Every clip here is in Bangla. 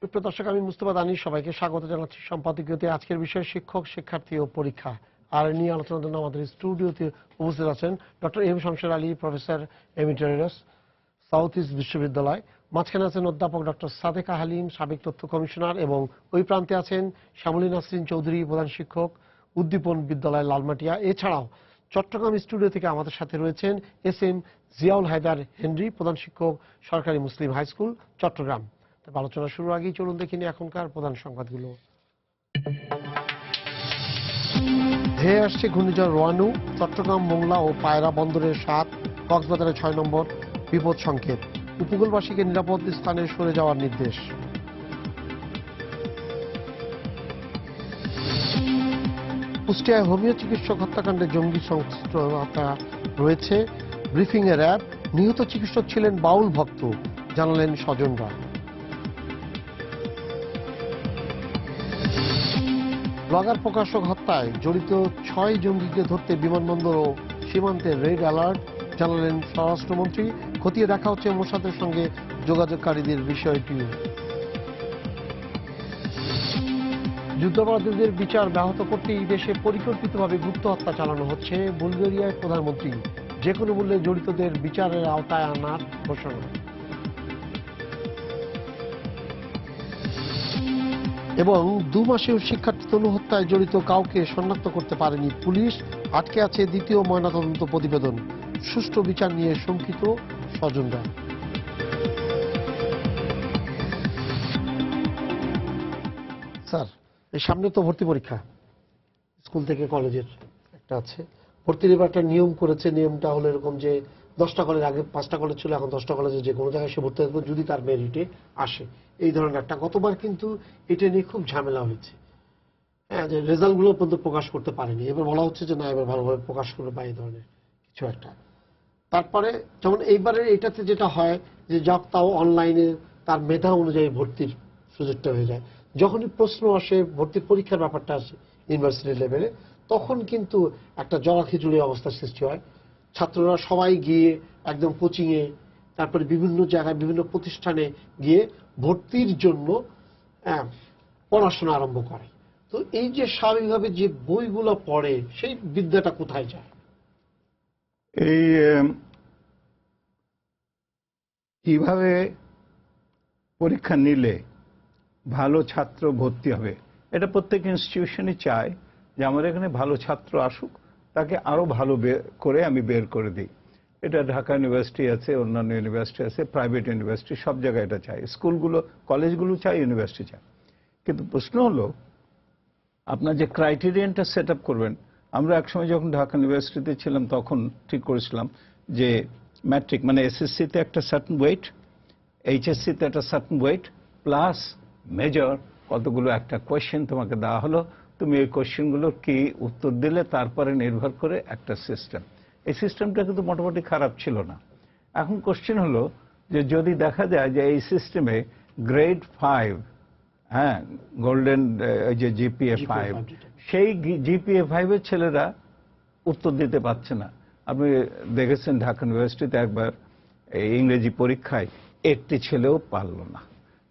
প্রিয় দর্শক, আমি মুস্তফা দানিশ সবাইকে স্বাগত জানাচ্ছি সম্পাদকীয়তে। আজকের বিষয় শিক্ষক, শিক্ষার্থী ও পরীক্ষা। আর নিয়ে আলোচনার জন্য আমাদের স্টুডিওতে উপস্থিত আছেন doctor M Shamsher Ali, professor emeritus, south east বিশ্ববিদ্যালয়। মাঝখানে আছেন অধ্যাপক ডক্টর সাদেকা হালিম, সাবেক তথ্য কমিশনার, এবং ওই প্রান্তে আছেন শ্যামলী নাসরিন চৌধুরী, প্রধান শিক্ষক, উদ্দীপন বিদ্যালয়, লালমাটিয়া। এছাড়াও চট্টগ্রাম স্টুডিও থেকে আমাদের সাথে রয়েছেন S M Ziaul Haider Henry, প্রধান শিক্ষক, সরকারি মুসলিম হাই স্কুল, চট্টগ্রাম। আলোচনা শুরুর আগেই চলুন দেখিনি এখনকার প্রধান সংবাদগুলো। ধেয়ে আসছে ঘূর্ণিঝড় রোয়ানু। চট্টগ্রাম, মোংলা ও পায়রা বন্দরের 7, কক্সবাজারে 6 নম্বর বিপদ সংকেত। উপকূলবাসীকে নিরাপদ স্থানে সরে যাওয়ার নির্দেশ। কুষ্টিয়ায় হোমিও চিকিৎসক হত্যাকাণ্ডে জঙ্গি সংশ্লিষ্টতা রয়েছে। ব্রিফিংয়ে র্যাব। নিহত চিকিৎসক ছিলেন বাউল ভক্ত, জানালেন স্বজনরা। ব্লগার প্রকাশক হত্যায় জড়িত 6 জঙ্গিকে ধরতে বিমানবন্দর ও সীমান্তে রেড অ্যালার্ট, জানালেন স্বরাষ্ট্রমন্ত্রী। খতিয়ে দেখা হচ্ছে মোসাদের সঙ্গে যোগাযোগকারীদের বিষয়টিও। যুদ্ধাপরাধীদের বিচার ব্যাহত করতে এই দেশে পরিকল্পিতভাবে গুপ্ত হত্যা চালানো হচ্ছে। বুলগেরিয়ায় প্রধানমন্ত্রী যে কোনো মূল্যে জড়িতদের বিচারের আওতায় আনার ঘোষণা। এবং 2 মাসেও শিক্ষার্থী তনু হত্যায় জড়িত কাউকে শনাক্ত করতে পারেনি পুলিশ। আটকে আছে দ্বিতীয় ময়নাতদন্ত প্রতিবেদন। সুষ্ঠু বিচার নিয়ে শঙ্কিত স্বজনরা। স্যার, এই সামনে তো ভর্তি পরীক্ষা, স্কুল থেকে কলেজের একটা আছে। ভর্তির এবার একটা নিয়ম করেছে। নিয়মটা হলো এরকম যে 10টা কলেজ, আগে 5টা কলেজ ছিল, এখন 10টা কলেজে যে কোনো জায়গায় সে ভর্তি হতে যদি তার মেরিটে আসে, এই ধরনের একটা। গতবার কিন্তু এটা নিয়ে খুব ঝামেলা হয়েছে, হ্যাঁ, যে রেজাল্টগুলো পর্যন্ত প্রকাশ করতে পারেনি। এবার বলা হচ্ছে যে না, এবার ভালোভাবে প্রকাশ করবে বা এই ধরনের কিছু একটা। তারপরে যেমন এইবারে এটাতে যেটা হয় যে যাক তাও অনলাইনে তার মেধা অনুযায়ী ভর্তির সুযোগটা হয়ে যায়। যখনই প্রশ্ন আসে, ভর্তির পরীক্ষার ব্যাপারটা আসে ইউনিভার্সিটি লেভেলে, তখন কিন্তু একটা জলাখিচুড়ি অবস্থার সৃষ্টি হয়। ছাত্ররা সবাই গিয়ে একদম কোচিংয়ে, তারপরে বিভিন্ন জায়গায় বিভিন্ন প্রতিষ্ঠানে গিয়ে ভর্তির জন্য পড়াশোনা আরম্ভ করে। তো এই যে স্বাভাবিকভাবে যে বইগুলো পড়ে, সেই বিদ্যাটা কোথায় যায়? এই কিভাবে পরীক্ষা নিলে ভালো ছাত্র ভর্তি হবে, এটা প্রত্যেক ইনস্টিটিউশনই চায় যে আমার এখানে ভালো ছাত্র আসুক, তাকে আরো ভালো করে আমি বের করে দিই। এটা ঢাকা ইউনিভার্সিটি আছে, অন্যান্য ইউনিভার্সিটি আছে, প্রাইভেট ইউনিভার্সিটি, সব জায়গায় এটা চাই। স্কুলগুলো, কলেজগুলো চায়, ইউনিভার্সিটি চায়। কিন্তু প্রশ্ন হলো আপনার যে ক্রাইটেরিয়ানটা সেট আপ করবেন। আমরা একসময় যখন ঢাকা ইউনিভার্সিটিতে ছিলাম তখন ঠিক করেছিলাম যে ম্যাট্রিক মানে এসএসসিতে একটা সার্টেন ওয়েট, এইচএসসিতে একটা সার্টেন ওয়েট, প্লাস মেজর কতগুলো একটা কোয়েশ্চেন তোমাকে দেওয়া হলো, তুমি এই কোয়েশ্চেনগুলোর কি উত্তর দিলে তারপরে নির্ভর করে একটা সিস্টেম। এই সিস্টেমটা কিন্তু মোটামুটি খারাপ ছিল না। এখন কোয়েশ্চেন হলো যে যদি দেখা যায় যে এই সিস্টেমে গ্রেড 5, হ্যাঁ, গোল্ডেন ওই যে জিপিএ 5, সেই জিপিএ 5-এর ছেলেরা উত্তর দিতে পারছে না। আপনি দেখেছেন ঢাকা ইউনিভার্সিটিতে একবার ইংরেজি পরীক্ষায় একটি ছেলেও পারল না।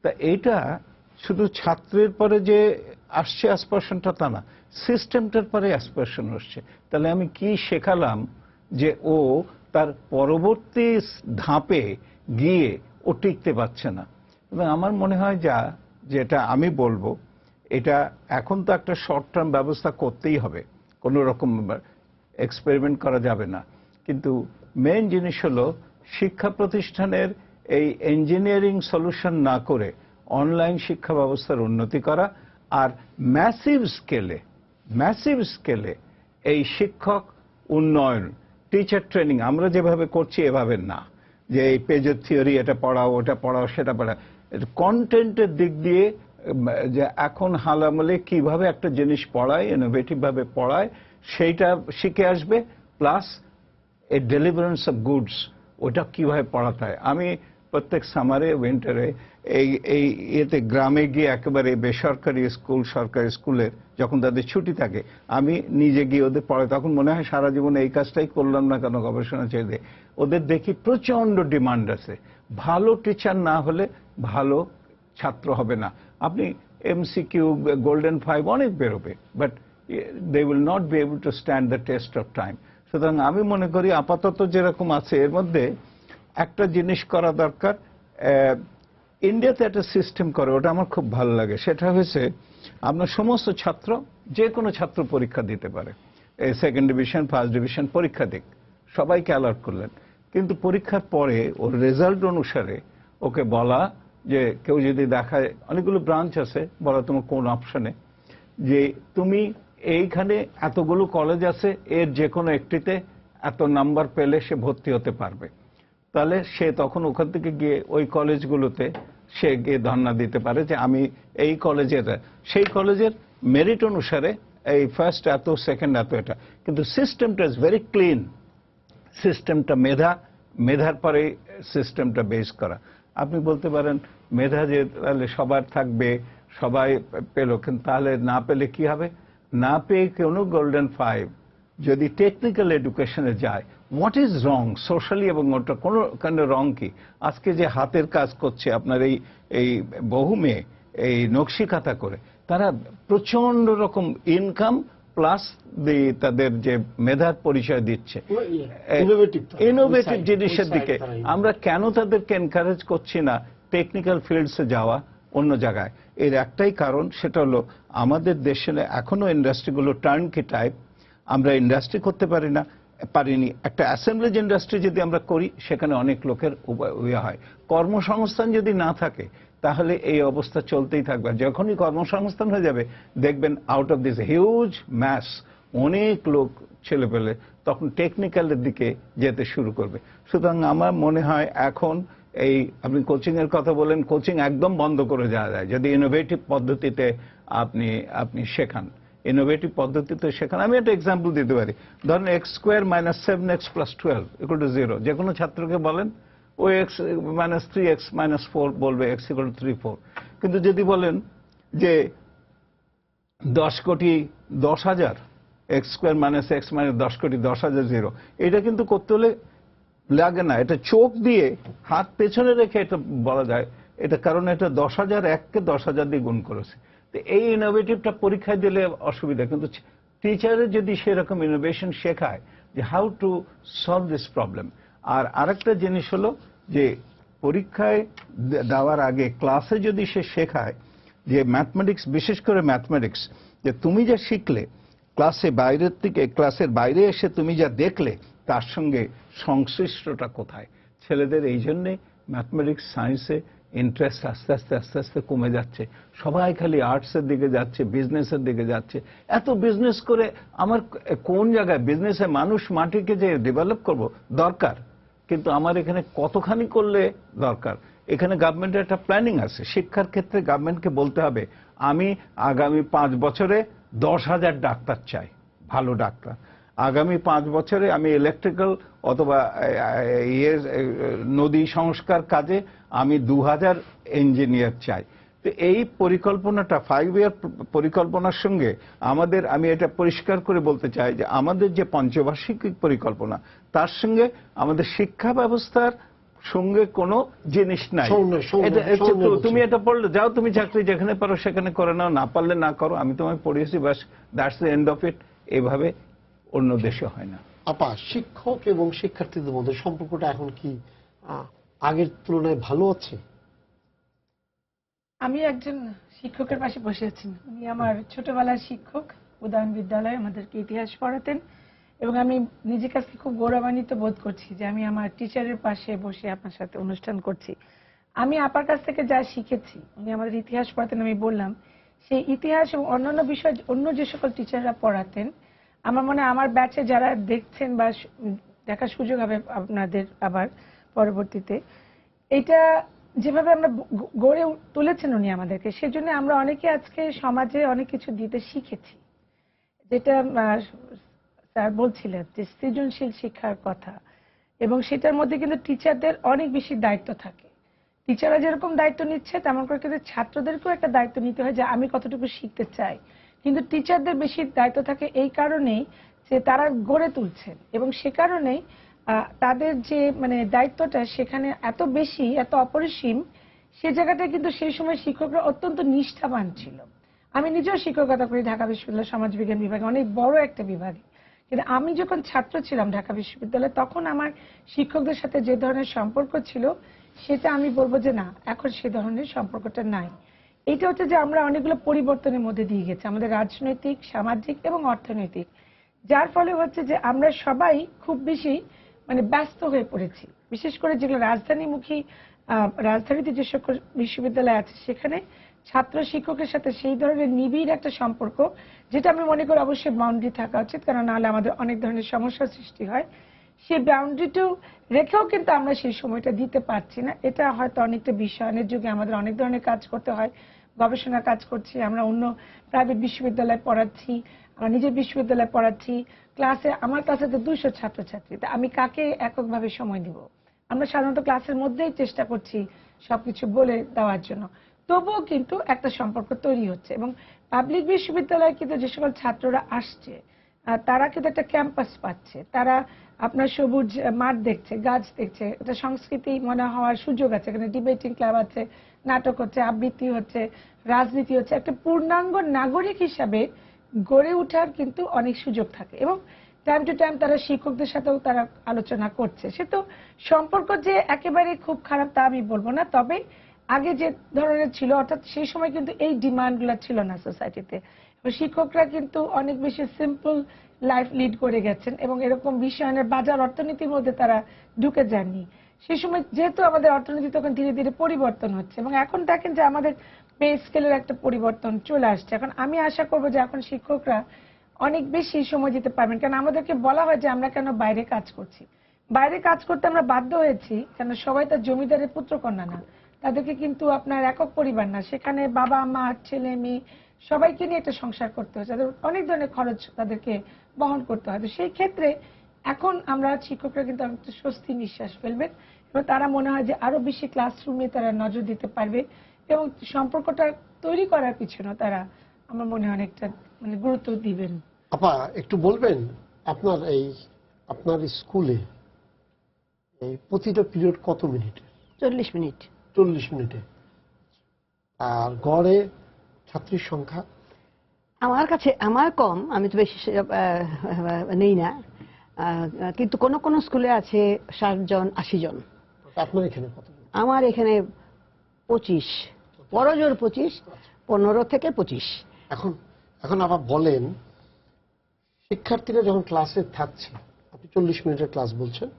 তা এইটা শুধু ছাত্রের পরে যে আসছে অ্যাসপারশনটা তা না, সিস্টেমটার পরে অ্যাসপারশন আসছে। তাহলে আমি কি শেখালাম যে ও তার পরবর্তী ধাপে গিয়ে ও টিকতে পারছে না। এবং আমার মনে হয় যেটা আমি বলবো, এটা এখন তো একটা শর্ট টার্ম ব্যবস্থা করতেই হবে, কোনো রকম এক্সপেরিমেন্ট করা যাবে না। কিন্তু মেইন জিনিস হলো শিক্ষা প্রতিষ্ঠানের এই ইঞ্জিনিয়ারিং সলিউশন না করে অনলাইন শিক্ষা ব্যবস্থার উন্নতি করা, আর ম্যাসিভ স্কেলে এই শিক্ষক উন্নয়ন, টিচার ট্রেনিং আমরা যেভাবে করছি এভাবে না, যে এই পেজের থিওরি এটা পড়াও, ওটা পড়াও, সেটা পড়াও। কন্টেন্টের দিক দিয়ে যে এখন হাল আমলে কিভাবে একটা জিনিস পড়ায়, ইনোভেটিভ ভাবে পড়ায়, সেইটা শিখে আসবে। Plus A deliverance of goods, ওটা কিভাবে পড়াতে হয়। আমি প্রত্যেক সামারে, উইন্টারে এই ইয়েতে গ্রামে গিয়ে একেবারে বেসরকারি স্কুল, সরকারি স্কুলের যখন তাদের ছুটি থাকে, আমি নিজে গিয়ে ওদের পড়াই। তখন মনে হয় সারা জীবন এই কাজটাই করলাম না কেন, গবেষণা ছেড়ে দিয়ে। ওদের দেখি প্রচন্ড ডিমান্ড আছে। ভালো টিচার না হলে ভালো ছাত্র হবে না। আপনি এমসিকিউ, গোল্ডেন 5 অনেক বেরোবে, but they will not be able to stand the test of time. সুতরাং আমি মনে করি আপাতত যেরকম আছে এর মধ্যে একটা জিনিস করা দরকার। ইন্ডিয়াতে একটা সিস্টেম করে, ওটা আমার খুব ভালো লাগে। সেটা হয়েছে আপনার সমস্ত ছাত্র, যে কোনো ছাত্র পরীক্ষা দিতে পারে, এই সেকেন্ড ডিভিশন, ফার্স্ট ডিভিশন পরীক্ষা দিক, সবাইকে অ্যালার্ট করলেন। কিন্তু পরীক্ষার পরে ওর রেজাল্ট অনুসারে ওকে বলা যে, কেউ যদি দেখায়, অনেকগুলো ব্রাঞ্চ আছে, বলা তোমার কোন অপশনে, যে তুমি এইখানে এতগুলো কলেজ আছে, এর যে কোনো একটিতে এত নাম্বার পেলে সে ভর্তি হতে পারবে। তাহলে সে তখন ওখান থেকে গিয়ে ওই কলেজগুলোতে সে গিয়ে ধর্ণা দিতে পারে যে আমি এই কলেজের, সেই কলেজের মেরিট অনুসারে এই ফার্স্ট এত, সেকেন্ড এত, এটা। কিন্তু সিস্টেমটা ইজ ভেরি ক্লিন। সিস্টেমটা মেধার পরে সিস্টেমটা বেস করা। আপনি বলতে পারেন মেধা যে তাহলে সবার থাকবে, সবাই পেল, কিন্তু তাহলে না পেলে কি হবে? না পেয়ে কোনো গোল্ডেন 5 যদি টেকনিক্যাল এডুকেশনে যায়, হোয়াট ইজ রং সোশ্যালি, এবং ওটা কোনো কাইন্ড রং কি? আজকে যে হাতের কাজ করছে আপনার এই বহু মেয়ে এই নকশিকাঁথা করে, তারা প্রচন্ড রকম ইনকাম প্লাস তাদের যে মেধার পরিচয় দিচ্ছে ইনোভেটিভ জিনিসের দিকে। আমরা কেন তাদেরকে এনকারেজ করছি না টেকনিক্যাল ফিল্ডসে যাওয়া অন্য জায়গায়? এর একটাই কারণ, সেটা হলো আমাদের দেশে এখনো ইন্ডাস্ট্রিগুলো টার্নকি টাইপ। আমরা ইন্ডাস্ট্রি করতে পারিনি। একটা অ্যাসেম্বলেজ ইন্ডাস্ট্রি যদি আমরা করি, সেখানে অনেক লোকের ইয়ে হয়। কর্মসংস্থান যদি না থাকে, তাহলে এই অবস্থা চলতেই থাকবে। যখনই কর্মসংস্থান হয়ে যাবে, দেখবেন out of this huge mass অনেক লোক ছেলে পেলে তখন টেকনিক্যালের দিকে যেতে শুরু করবে। সুতরাং আমার মনে হয় এখন এই আপনি কোচিং এর কথা বলেন, কোচিং একদম বন্ধ করে যাওয়া যায় যদি ইনোভেটিভ পদ্ধতিতে আপনি শেখান। ইনোভেটিভ পদ্ধতিতে শেখান। আমি একটা এক্সাম্পল দিতে পারি। ধরেন x² - 7x + 12 = 0। যে কোনো ছাত্রকে বলেন ও x - 3x - 4 বলবে, x = 3, 4। কিন্তু যদি বলেন যে 10 কোটি 10,000, x² - x - 10 কোটি 10,000 0, এটা কিন্তু করতে হলে লাগে না, এটা চোখ দিয়ে হাত পেছনে রেখে এটা বলা যায়। এটা কারণ এটা 10,000 1কে 10,000 দিয়ে গুণ করেছে। তো এই ইনোভেটিভটা পরীক্ষায় দিলে অসুবিধা, কিন্তু টিচারের যদি সেরকম ইনোভেশন শেখায় যে how to solve this problem. আর আরেকটা জিনিস হলো যে পরীক্ষায় দেওয়ার আগে ক্লাসে যদি সে শেখায় যে ম্যাথমেটিক্স, বিশেষ করে ম্যাথমেটিক্স, যে তুমি যা শিখলে ক্লাসের বাইরে এসে তুমি যা দেখলে, তার সঙ্গে সংশ্লিষ্টটা কোথায়। ছেলেদের এই জন্যে ম্যাথমেটিক্স, সায়েন্সে ইন্টারেস্ট আস্তে আস্তে কমে যাচ্ছে। সবাই খালি আর্টসের দিকে যাচ্ছে, বিজনেসের দিকে যাচ্ছে। এত বিজনেস করে আমার কোন জায়গায় বিজনেসে মানুষ মাটিকে যে ডেভেলপ করব দরকার, কিন্তু আমার এখানে কতখানি করলে দরকার? এখানে গভর্নমেন্টের একটা প্ল্যানিং আছে। শিক্ষার ক্ষেত্রে গভর্নমেন্টকে বলতে হবে, আমি আগামী 5 বছরে 10,000 ডাক্তার চাই, ভালো ডাক্তার। আগামী 5 বছরে আমি ইলেকট্রিক্যাল অথবা নদী সংস্কার কাজে আমি 2,000 ইঞ্জিনিয়ার চাই। তো এই পরিকল্পনাটা 5 ইয়ার পরিকল্পনার সঙ্গে আমি এটা পরিষ্কার করে বলতে চাই যে আমাদের যে পঞ্চবার্ষিক পরিকল্পনা, তার সঙ্গে আমাদের শিক্ষা ব্যবস্থার সঙ্গে কোনো জিনিস নাই। তুমি এটা পড়লে যাও, তুমি চাকরি যেখানে পারো সেখানে করে নাও, না পারলে না করো, আমি তোমায় পড়িয়েছি, বাস, that's the end of it. এভাবে অন্য দেশে হয় না। আপা, শিক্ষক এবং শিক্ষার্থীদের মধ্যে সম্পর্কটা এখন কি আগের তুলনায় ভালো আছে? আমি একজন শিক্ষকের পাশে বসে আছি। উনি আমার ছোটবেলার শিক্ষক, উদয়ন বিদ্যালয়ে আমাদেরকে ইতিহাস পড়াতেন, এবং আমি নিজের কাছে খুব গৌরবান্বিত বোধ করছি যে আমি আমার টিচারের পাশে বসে আপনার সাথে অনুষ্ঠান করছি। আমি আপার কাছ থেকে যা শিখেছি, উনি আমাদের ইতিহাস পড়াতেন, আমি বললাম সেই ইতিহাস এবং অন্যান্য বিষয় অন্য যে সকল টিচাররা পড়াতেন, আমার মনে হয় আমার ব্যাচে যারা দেখছেন বা দেখার সুযোগ হবে আপনাদের আবার পরবর্তীতে, এটা যেভাবে আমরা গড়ে তুলেছেন উনি আমাদেরকে, সেজন্য আমরা অনেকে আজকে সমাজে অনেক কিছু দিতে শিখেছি। যেটা স্যার বলছিলেন যে সৃজনশীল শিক্ষার কথা, এবং সেটার মধ্যে কিন্তু টিচারদের অনেক বেশি দায়িত্ব থাকে। টিচাররা যেরকম দায়িত্ব নিচ্ছে, তেমন করে কিন্তু ছাত্রদেরকেও একটা দায়িত্ব নিতে হয় যে আমি কতটুকু শিখতে চাই। কিন্তু টিচারদের বেশি দায়িত্ব থাকে এই কারণেই যে তারা গড়ে তুলছেন, এবং সে কারণেই তাদের যে দায়িত্বটা সেখানে এত বেশি, এত অপরিসীম, সে জায়গাটা কিন্তু সেই সময় শিক্ষকরা অত্যন্ত নিষ্ঠাবান ছিল। আমি নিজেও শিক্ষকতা করি ঢাকা বিশ্ববিদ্যালয় সমাজবিজ্ঞান বিভাগে, অনেক বড় একটা বিভাগে। কিন্তু আমি যখন ছাত্র ছিলাম ঢাকা বিশ্ববিদ্যালয়ে, তখন আমার শিক্ষকদের সাথে যে ধরনের সম্পর্ক ছিল, সেটা আমি বলবো যে না, এখন সে ধরনের সম্পর্কটা নাই। এটা হচ্ছে যে আমরা অনেকগুলো পরিবর্তনের মধ্যে দিয়ে গেছি, আমাদের রাজনৈতিক, সামাজিক এবং অর্থনৈতিক, যার ফলে হচ্ছে যে আমরা সবাই খুব বেশি ব্যস্ত হয়ে পড়েছি। বিশেষ করে যেগুলো রাজধানীমুখী, রাজধানীতে যে সকল বিশ্ববিদ্যালয় আছে, সেখানে ছাত্র শিক্ষকের সাথে সেই ধরনের নিবিড় একটা সম্পর্ক, যেটা আমি মনে করি অবশ্যই বাউন্ডারি থাকা উচিত, কারণ নাহলে আমাদের অনেক ধরনের সমস্যার সৃষ্টি হয়। সেই বাউন্ডারিটাও রেখেও কিন্তু আমরা সেই সময়টা দিতে পারছি না। এটা হয়তো অনেকটা বিশ্বায়নের যুগে আমাদের অনেক ধরনের কাজ করতে হয়, গবেষণা কাজ করছি, আমরা অন্য প্রাইভেট বিশ্ববিদ্যালয়ে পড়াচ্ছি, আমরা নিজের বিশ্ববিদ্যালয়ে পড়াচ্ছি, ক্লাসে আমার ক্লাসে তো 200 ছাত্রছাত্রী, তা আমি কাকে এককভাবে সময় দিব? আমরা সাধারণত ক্লাসের মধ্যেই চেষ্টা করছি সবকিছু বলে দেওয়ার জন্য, তবুও কিন্তু একটা সম্পর্ক তৈরি হচ্ছে। এবং পাবলিক বিশ্ববিদ্যালয়ে কিন্তু যে সকল ছাত্ররা আসছে, তারা কিন্তু একটা ক্যাম্পাস পাচ্ছে, তারা আপনার সবুজ মাঠ দেখছে, গাছ দেখছে, একটা সংস্কৃতি মনে হওয়ার সুযোগ আছে, এখানে ডিবেটিং ক্লাব আছে, নাটক হচ্ছে, আবৃত্তি হচ্ছে, রাজনীতি হচ্ছে, একটা পূর্ণাঙ্গ নাগরিক হিসাবে গড়ে ওঠার কিন্তু অনেক সুযোগ থাকে। এবং টাইম টু টাইম তারা শিক্ষকদের সাথেও তারা আলোচনা করছে। সে তো সম্পর্ক যে একেবারে খুব খারাপ তা আমি বলবো না, তবে আগে যে ধরনের ছিল, অর্থাৎ সেই সময় কিন্তু এই ডিমান্ডগুলো ছিল না সোসাইটিতে। শিক্ষকরা কিন্তু অনেক বেশি সিম্পল লাইফ লিড করে গেছেন এবং এরকম বিশ্বায়নের বাজার অর্থনীতির মধ্যে তারা ঢুকে যাননি। সেই সময় যেহেতু আমাদের অর্থনীতি তখন ধীরে ধীরে পরিবর্তন হচ্ছে, এবং এখন দেখেন যে আমাদের পে স্কেলের একটা পরিবর্তন চলে আসছে। এখন আমি আশা করবো যে এখন শিক্ষকরা অনেক বেশি সময় দিতে পারবেন, কারণ আমাদেরকে বলা হয় যে আমরা কেন বাইরে কাজ করছি। বাইরে কাজ করতে আমরা বাধ্য হয়েছি, কেন সবাই তার জমিদারের পুত্রকন্যা না, তাদেরকে কিন্তু আপনার একক পরিবার না, সেখানে বাবা মা ছেলে মেয়ে সবাইকে নিয়ে একটা সংসার করতে হচ্ছে, তাদের অনেক ধরনের খরচ তাদেরকে বহন করতে হয়। তো সেই ক্ষেত্রে এখন আমরা শিক্ষকরা কিন্তু একটু স্বস্তি নিঃশ্বাস ফেলবেন এবং তারা মনে হয় যে আরো বেশি ক্লাসরুমে তারা নজর দিতে পারবে এবং সম্পর্কটা তৈরি করার পিছনে তারা আমার মনে হয় অনেকটা গুরুত্ব দিবেন। আপা একটু বলবেন আপনার স্কুলে এই প্রতিটা পিরিয়ড কত মিনিট? 40 মিনিট। 40 মিনিটে। আর গড়ে ছাত্রীর সংখ্যা? আমার কম, আমি তো বেশি নেই না, কিন্তু কোন কোন স্কুলে আছে 60 জন 80 জন। আপনার এখানে কত? আমার এখানে 25, বড় জোর 25, 15 থেকে 25। এখন আবার বলেন, শিক্ষার্থীরা যখন ক্লাসে থাকছে, আপনি 40 মিনিটের ক্লাস বলছেন,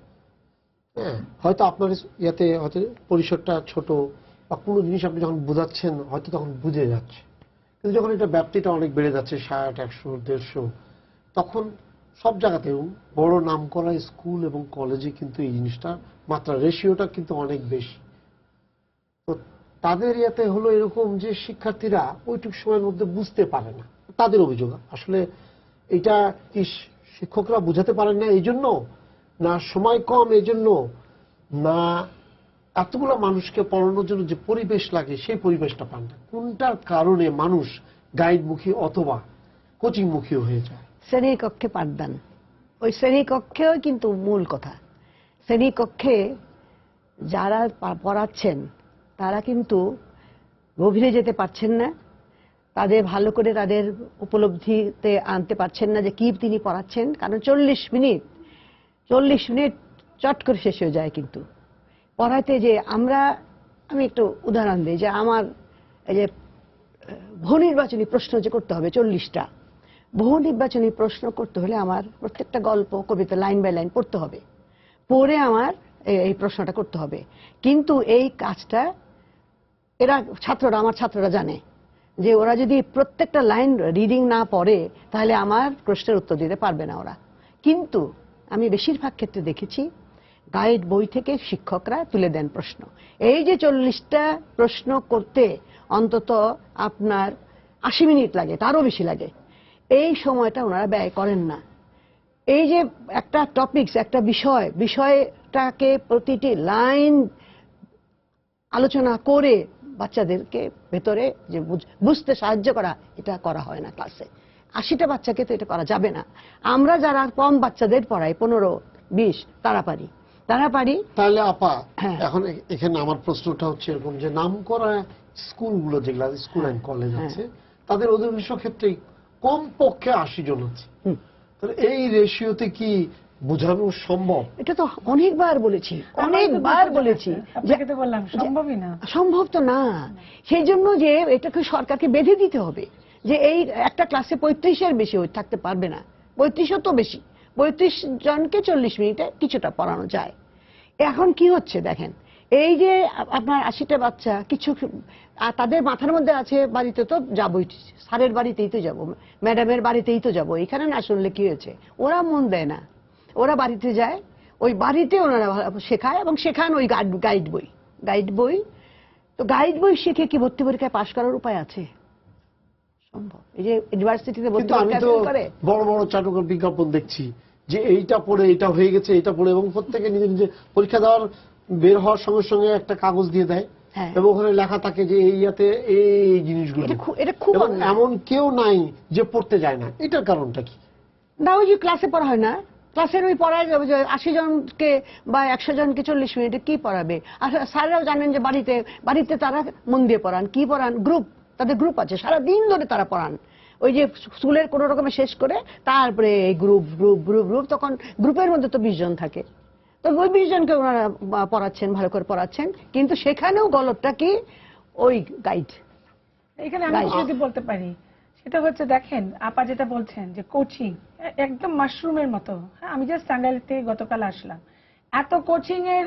হ্যাঁ, হয়তো আপনার ইয়াতে হয়তো পরিসরটা ছোট বা কোনো জিনিস আপনি যখন বোঝাচ্ছেন হয়তো তখন বুঝে যাচ্ছে, কিন্তু যখন এটা ব্যাপ্তিটা অনেক বেড়ে যাচ্ছে 60, 100, 150, তখন সব জায়গাতেও বড় নাম করা স্কুল এবং কলেজে কিন্তু এই জিনিসটা মাত্রা রেশিওটা কিন্তু অনেক বেশি। তো তাদের ইয়াতে হলো এরকম যে শিক্ষার্থীরা ওইটুক সময়ের মধ্যে বুঝতে পারে না। তাদের অভিযোগ আসলে এটা কি শিক্ষকরা বুঝাতে পারেন না এই জন্য, না সময় কম এই জন্য, না এতগুলো মানুষকে পড়ানোর জন্য যে পরিবেশ লাগে সেই পরিবেশটা পান না? কোনটার কারণে মানুষ গাইডমুখী অথবা কোচিংমুখী হয়ে যায়? শ্রেণীর কক্ষে পাঠদান, ওই শ্রেণীর কক্ষেও কিন্তু মূল কথা। শ্রেণীর কক্ষে যারা পড়াচ্ছেন তারা কিন্তু গভীরে যেতে পারছেন না, তাদের ভালো করে তাদের উপলব্ধিতে আনতে পারছেন না যে কি তিনি পড়াচ্ছেন। কারণ 40 মিনিট চট করে শেষ হয়ে যায়। কিন্তু পড়াইতে যে আমি একটু উদাহরণ দিই, যে আমার এই যে বহু নির্বাচনী প্রশ্ন যে করতে হবে 40টা, বহু নির্বাচনী প্রশ্ন করতে হলে আমার প্রত্যেকটা গল্প কবিতা লাইন বাই লাইন পড়তে হবে, পড়ে আমার এই প্রশ্নটা করতে হবে। কিন্তু এই কাজটা আমার ছাত্ররা জানে যে ওরা যদি প্রত্যেকটা লাইন রিডিং না পড়ে তাহলে আমার প্রশ্নের উত্তর দিতে পারবে না ওরা। কিন্তু আমি বেশিরভাগ ক্ষেত্রে দেখেছি গাইড বই থেকে শিক্ষকরা তুলে দেন প্রশ্ন। এই যে 40টা প্রশ্ন করতে অন্তত আপনার 80 মিনিট লাগে, তারও বেশি লাগে, এই সময়টা ওনারা ব্যয় করেন না। এই যে একটা টপিকস, একটা বিষয়টাকে প্রতিটি লাইন আলোচনা করে বাচ্চাদেরকে ভেতরে যে বুঝতে সাহায্য করা, এটা করা হয় না ক্লাসে। 80টা বাচ্চাকে তো এটা করা যাবে না। আমরা যারা কম বাচ্চাদের পড়াই 15-20 তারা পারি, তারা পারি। তাহলে আপা হ্যাঁ। এখন এখানে আমার প্রশ্নটা হচ্ছে এরকম যে নামকরা স্কুলগুলো যেগুলো স্কুল অ্যান্ড কলেজ আছে তাদের অধিকাংশ ক্ষেত্রেই কমপক্ষে 80 জন আছে। তাহলে এই রেশিওতে কি বোঝানো সম্ভব? এটা তো অনেকবার বলেছি, অনেকবার বলেছি, আপনাকে তো বললাম সম্ভবই না। সম্ভব তো না। সেই জন্য যে এটাকে সরকারকে বেঁধে দিতে হবে যে এই একটা ক্লাসে 35-এর বেশি থাকতে পারবে না, 35 তো বেশি, 35 জনকে 40 মিনিটে কিছুটা পড়ানো যায়। এখন কি হচ্ছে দেখেন, এই যে আপনার 80টা বাচ্চা, কিছু তাদের মাথার মধ্যে আছে বাড়িতে তো যাবই, স্যারের বাড়িতেই তো যাব, ম্যাডামের বাড়িতেই তো যাব, এখানে না শুনলে কি হয়েছে, ওরা মন দেয় না, ওরা বাড়িতে যায়, ওই বাড়িতে ওনারা শেখায় এবং শেখান ওই গাইড বই। তো গাইড বই শিখে কি ভর্তি পরীক্ষায় পাশ করার উপায় আছে? সম্ভব? এই যে ইউনিভার্সিটিতে ভর্তি কিন্তু আমি তো পরীক্ষা করে বড় বড় চাটুকার বিজ্ঞাপন দেখছি যে এইটা পড়ে এটা হয়ে গেছে, এটা পড়ে, এবং প্রত্যেকে নিজে নিজে পরীক্ষা দেওয়ার বের হওয়ার সঙ্গে সঙ্গে একটা কাগজ দিয়ে দেয় হ্যাঁ। এবং ওখানে লেখা থাকে যে এই ইয়াতে এই জিনিসগুলো, এটা খুব এবং অন্যায়। এমন কেউ নাই যে পড়তে যায় না। এটার কারণটা কি? না, ওই যে ক্লাসে পড়া হয় না, ক্লাসের ওই পড়ায় 80 জনকে বা 100 জনকে 40 মিনিটে কি পড়াবে? আর স্যাররাও জানেন যে বাড়িতে তারা মন দিয়ে পড়ান, কি পড়ান, তাদের গ্রুপ আছে, সারাদিন ধরে তারা পড়ান। ওই যে স্কুলের কোনো রকমে শেষ করে তারপরে গ্রুপ, তখন গ্রুপের মধ্যে তো 20 জন থাকে, তো ওই 20 জনকে ওনারা পড়াচ্ছেন, ভালো করে পড়াচ্ছেন, কিন্তু সেখানেও গলতটা কি ওই গাইড। এখানে আমি যদি বলতে পারি, সেটা হচ্ছে দেখেন আপা যেটা বলছেন যে কোচিং একদম মাশরুমের মতো। হ্যাঁ, আমি জাস্ট টাঙ্গাইল থেকে গতকাল আসলাম, এত কোচিং এর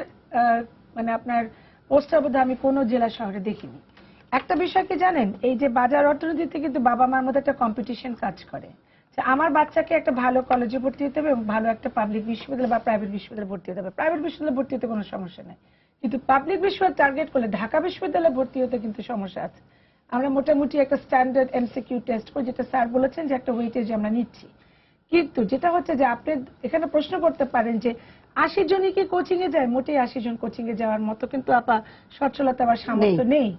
মানে আপনার পোস্টার বোধহয় আমি কোনো জেলা শহরে দেখিনি। একটা বিষয় কি জানেন, এই যে বাজার অর্থনীতিতে কিন্তু বাবা মার মধ্যে একটা কম্পিটিশন কাজ করে যে আমার বাচ্চাকে একটা ভালো কলেজে ভর্তি হতে হবে এবং ভালো একটা পাবলিক বিশ্ববিদ্যালয় বা প্রাইভেট বিশ্ববিদ্যালয়ে ভর্তি হতে হবে। প্রাইভেট বিশ্ববিদ্যালয়ে ভর্তি হতে কোনো সমস্যা নেই, কিন্তু পাবলিক বিশ্ববিদ্যালয় টার্গেট করলে ঢাকা বিশ্ববিদ্যালয়ে ভর্তি হতে কিন্তু সমস্যা আছে। আমরা মোটামুটি একটা স্ট্যান্ডার্ড এমসিকিউ টেস্ট করে, যেটা স্যার বলেছেন যে একটা ওয়েটেজ আমরা নিচ্ছি, কিন্তু যেটা হচ্ছে যে আপনি এখানে প্রশ্ন করতে পারেন যে 80 জনই কি কোচিং এ যায়? মোটেই 80 জন কোচিং এ যাওয়ার মতো কিন্তু আপা সচ্ছলতা বা সামর্থ্য নেই।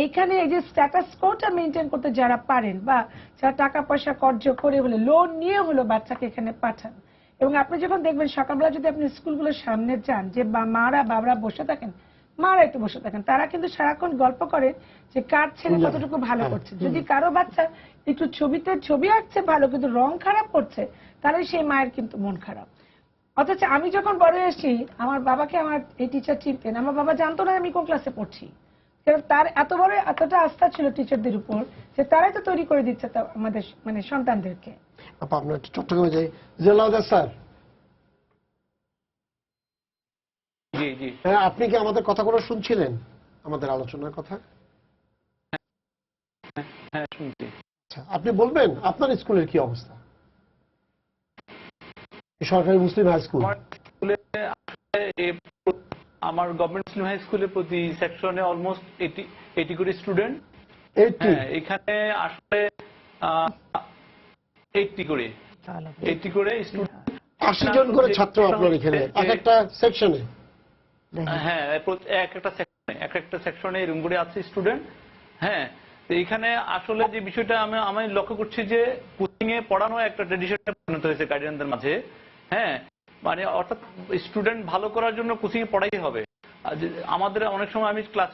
এইখানে এই যে স্ট্যাটাস কোটা মেনটেন করতে যারা পারেন বা যারা টাকা পয়সা কর্জ করে হলে লোন নিয়ে হলো বাচ্চাকে এখানে পাঠান, এবং আপনি যখন দেখবেন সকালবেলা যদি আপনি স্কুলগুলোর সামনে যান যে মারা বাবারা বসে থাকেন, মারা একটু বসে থাকেন, তারা কিন্তু সারাক্ষণ গল্প করে যে কার ছেলে কতটুকু ভালো করছে। যদি কারো বাচ্চা একটু ছবি আঁকছে ভালো কিন্তু রং খারাপ করছে, তাহলে সেই মায়ের কিন্তু মন খারাপ। অথচ আমি যখন বড় এসেছি, আমার বাবাকে আমার এই টিচার চিনতেন, আমার বাবা জানতো না আমি কোন ক্লাসে পড়ছি, কারণ তার এতটা আস্থা ছিল টিচারদের উপর যে তারাই তো তৈরি করে দিচ্ছে আমাদের মানে সন্তানদেরকে। আপা আমরা একটু চট্টগ্রামে যাই। জিয়াউল্লাহ স্যার, জি জি, হ্যাঁ, আপনি কি আমাদের কথাগুলো শুনছিলেন, আমাদের আলোচনার কথা? হ্যাঁ শুনছি। আচ্ছা, আপনি বলবেন আপনার স্কুলের কি অবস্থা? সরকারি মুসলিম হাই স্কুল। আমার স্কুলে আমার গভর্নমেন্ট মুসলিম হাই স্কুলে প্রতি সেকশনে অলমোস্ট 80 করে স্টুডেন্ট। হ্যাঁ, এখানে আসলে 80 করে স্টুডেন্ট, 80 জন করে ছাত্র আপনার এখানে এক একটা সেকশনে? হ্যাঁ, এক একটা সেকশনে এরকম করে আছে স্টুডেন্ট। হ্যাঁ, তো এখানে আসলে যে বিষয়টা আমি লক্ষ্য করছি যে কোচিং এ পড়ানো একটা ট্রেডিশনে পরিণত হয়েছে গার্ডিয়ানদের মাঝে। হ্যাঁ, মানে অর্থাৎ স্টুডেন্ট ভালো করার জন্য কোচিং এ পড়াই হবে। আমাদের অনেক সময় আমি ক্লাস